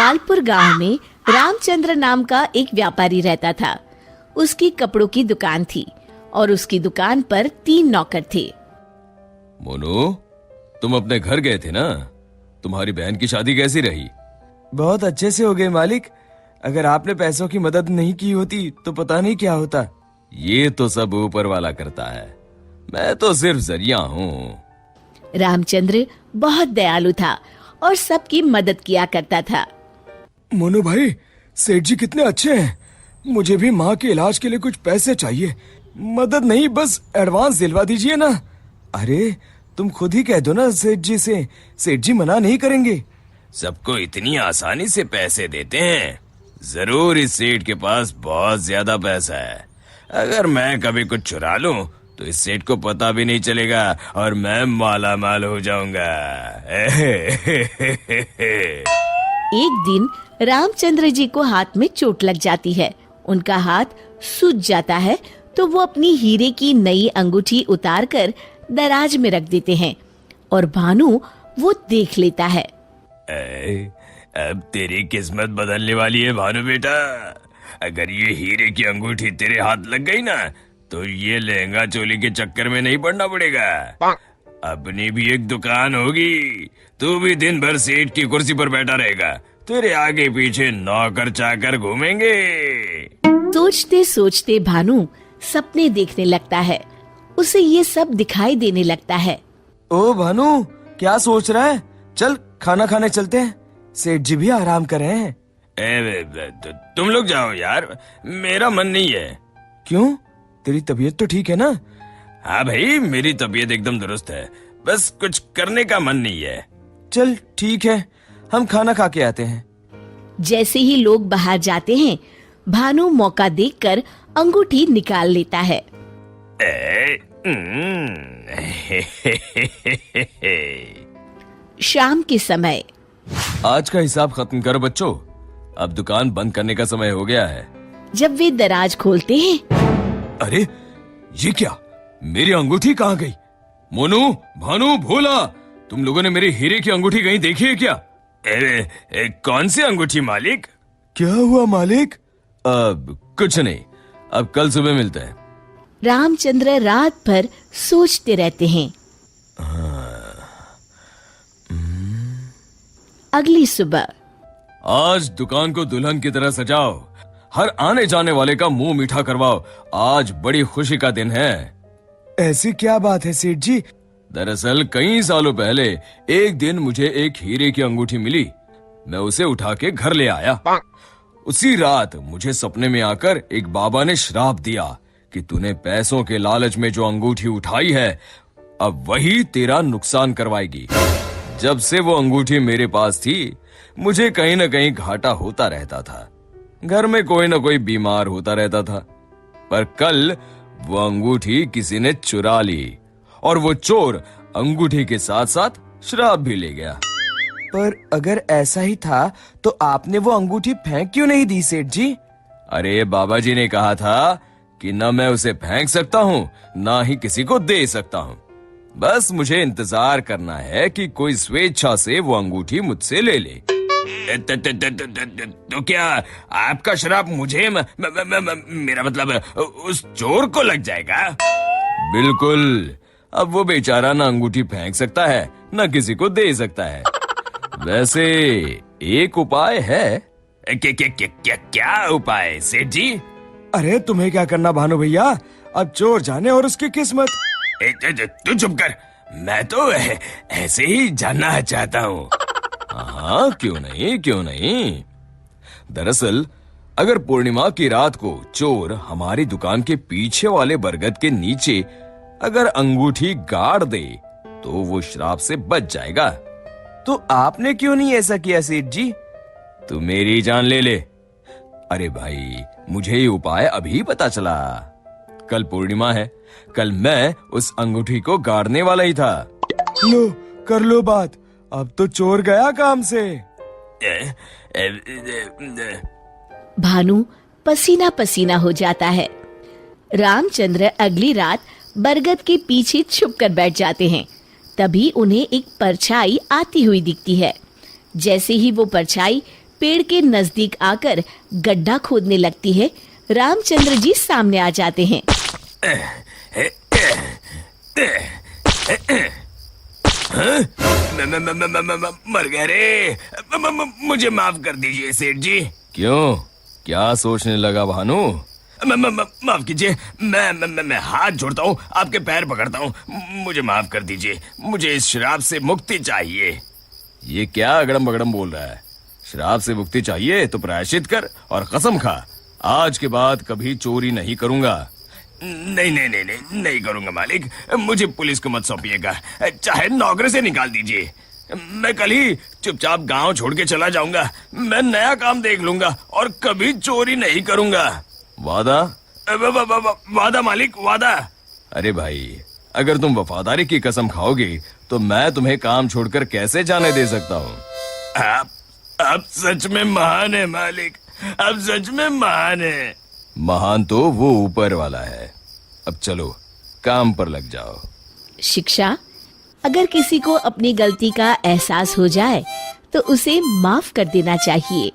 लालपुर गांव में रामचंद्र नाम का एक व्यापारी रहता था। उसकी कपड़ों की दुकान थी और उसकी दुकान पर 3 नौकर थे। मोनू, तुम अपने घर गए थे ना? तुम्हारी बहन की शादी कैसी रही? बहुत अच्छे से हो गए मालिक। अगर आपने पैसों की मदद नहीं की होती तो पता नहीं क्या होता। ये तो सब ऊपर वाला करता है, मैं तो सिर्फ जरिया हूँ। रामचंद्र बहुत दयालु था और सबकी मदद किया करता था। मोनू भाई, सेठ जी कितने अच्छे हैं। मुझे भी माँ के इलाज के लिए कुछ पैसे चाहिए। मदद नहीं, बस एडवांस दिलवा दीजिए ना। अरे तुम खुद ही कह दो ना सेठ जी से, सेठ जी मना नहीं करेंगे। सबको इतनी आसानी से पैसे देते हैं? जरूर इस सेठ के पास बहुत ज्यादा पैसा है। अगर मैं कभी कुछ चुरा लूं तो इस सेठ को पता भी नहीं चलेगा और मैं माला माल हो जाऊंगा। एक दिन रामचंद्र जी को हाथ में चोट लग जाती है। उनका हाथ सूज जाता है तो वो अपनी हीरे की नई अंगूठी उतारकर दराज में रख देते हैं और भानु वो देख लेता है। अब तेरी किस्मत बदलने वाली है भानु बेटा। अगर ये हीरे की अंगूठी तेरे हाथ लग गई ना तो ये लहंगा चोली के चक्कर में नहीं पड़ना पड़ेगा। अपनी भी एक दुकान होगी, तू भी दिन भर सेठ की कुर्सी पर बैठा रहेगा, तेरे आगे पीछे नौकर चाकर घूमेंगे। सोचते सोचते भानु सपने देखने लगता है। उसे ये सब दिखाई देने लगता है। ओ भानु, क्या सोच रहा है? चल खाना खाने चलते हैं, सेठ जी भी आराम कर रहे हैं। तुम लोग जाओ यार, मेरा मन नहीं है। क्यों? तेरी तबीयत तो ठीक है ना? हाँ भाई, मेरी तबीयत एकदम दुरुस्त है, बस कुछ करने का मन नहीं है। चल ठीक है, हम खाना खा के आते हैं। जैसे ही लोग बाहर जाते हैं, भानु मौका देखकर अंगूठी निकाल लेता है। शाम के समय। आज का हिसाब खत्म करो बच्चों, अब दुकान बंद करने का समय हो गया है। जब वे दराज खोलते हैं, अरे ये क्या, मेरी अंगूठी कहाँ गई? मोनू, भानु, भोला, तुम लोगों ने मेरी हीरे की अंगूठी कहीं देखी है क्या? कौन सी अंगूठी मालिक? क्या हुआ मालिक? अब कुछ नहीं, अब कल सुबह मिलते हैं। रामचंद्र रात भर सोचते रहते हैं। अगली सुबह। आज दुकान को दुल्हन की तरह सजाओ, हर आने जाने वाले का मुंह मीठा करवाओ, आज बड़ी खुशी का दिन है। ऐसी क्या बात है सेठ जी? दरअसल कई सालों पहले एक दिन मुझे एक हीरे की अंगूठी मिली। मैं उसे उठा के घर ले आया। उसी रात मुझे सपने में आकर एक बाबा ने श्राप दिया कि तूने पैसों के लालच में जो अंगूठी उठाई है, अब वही तेरा नुकसान करवाएगी। जब से वो अंगूठी मेरे पास थी, मुझे कहीं न कहीं घाटा होता रहता था। घर में कोई न कोई बीमार होता रहता था। पर कल वो अंगूठी किसी ने चुरा ली और वो चोर अंगूठी के साथ साथ श्राप भी ले गया। पर अगर ऐसा ही था तो आपने वो अंगूठी फेंक क्यों नहीं दी सेठ जी? अरे बाबा जी ने कहा था कि न मैं उसे फेंक सकता हूँ, ना ही किसी को दे सकता हूँ। बस मुझे इंतजार करना है कि कोई स्वेच्छा से वो अंगूठी मुझसे ले ले। तो क्या आपका श्राप मुझे मेरा मतलब उस चोर को लग जाएगा? बिल्कुल। अब वो बेचारा ना अंगूठी फेंक सकता है, न किसी को दे सकता है। वैसे एक उपाय है। क्या उपाय सेठ जी? अरे तुम्हें क्या करना भानु भैया, अब चोर जाने और उसकी किस्मत। तू चुप कर, मैं तो ऐसे ही जानना चाहता हूँ। हाँ, क्यों नहीं, क्यों नहीं। दरअसल अगर पूर्णिमा की रात को चोर हमारी दुकान के पीछे वाले बरगद के नीचे अगर अंगूठी गाड़ दे तो वो श्राप से बच जाएगा। तो आपने क्यों नहीं ऐसा किया सेठ जी? तू मेरी जान ले ले। अरे भाई, मुझे ये उपाय अभी पता चला। कल पूर्णिमा है, कल मैं उस अंगूठी को गाड़ने वाला ही था। लो, कर लो बात, अब तो चोर गया काम से। भानु पसीना पसीना हो जाता है। रामचंद्र अगली रात बरगद के पीछे छुपकर बैठ जाते हैं। तभी उन्हें एक परछाई आती हुई दिखती है। जैसे ही वो परछाई पेड़ के नजदीक आकर गड्ढा खोदने लगती है, रामचंद्र जी सामने आ जाते हैं। मर गए रे। मुझे माफ कर दीजिए सेठ जी। क्यों, क्या सोचने लगा भानु? माफ कीजिए, मैं हाथ जोड़ता हूँ, आपके पैर पकड़ता हूँ, मुझे माफ कर दीजिए। मुझे इस शराब से मुक्ति चाहिए। ये क्या अगड़म बगड़म बोल रहा है? शराब से मुक्ति चाहिए तो प्रायश्चित कर और कसम खा, आज के बाद कभी चोरी नहीं करूंगा। नहीं नहीं नहीं नहीं नहीं करूंगा मालिक, मुझे पुलिस को मत सौंपिएगा, चाहे नौकरी से निकाल दीजिए। मैं कल ही चुपचाप गांव छोड़ के चला जाऊंगा। मैं नया काम देख लूंगा और कभी चोरी नहीं करूंगा। वादा? वादा मालिक, वादा। अरे भाई, अगर तुम वफादारी की कसम खाओगे तो मैं तुम्हें काम छोड़कर कैसे जाने दे सकता हूँ। आप सच में महान है मालिक, आप सच में महान है। महान तो वो ऊपर वाला है। अब चलो काम पर लग जाओ। शिक्षा, अगर किसी को अपनी गलती का एहसास हो जाए तो उसे माफ कर देना चाहिए।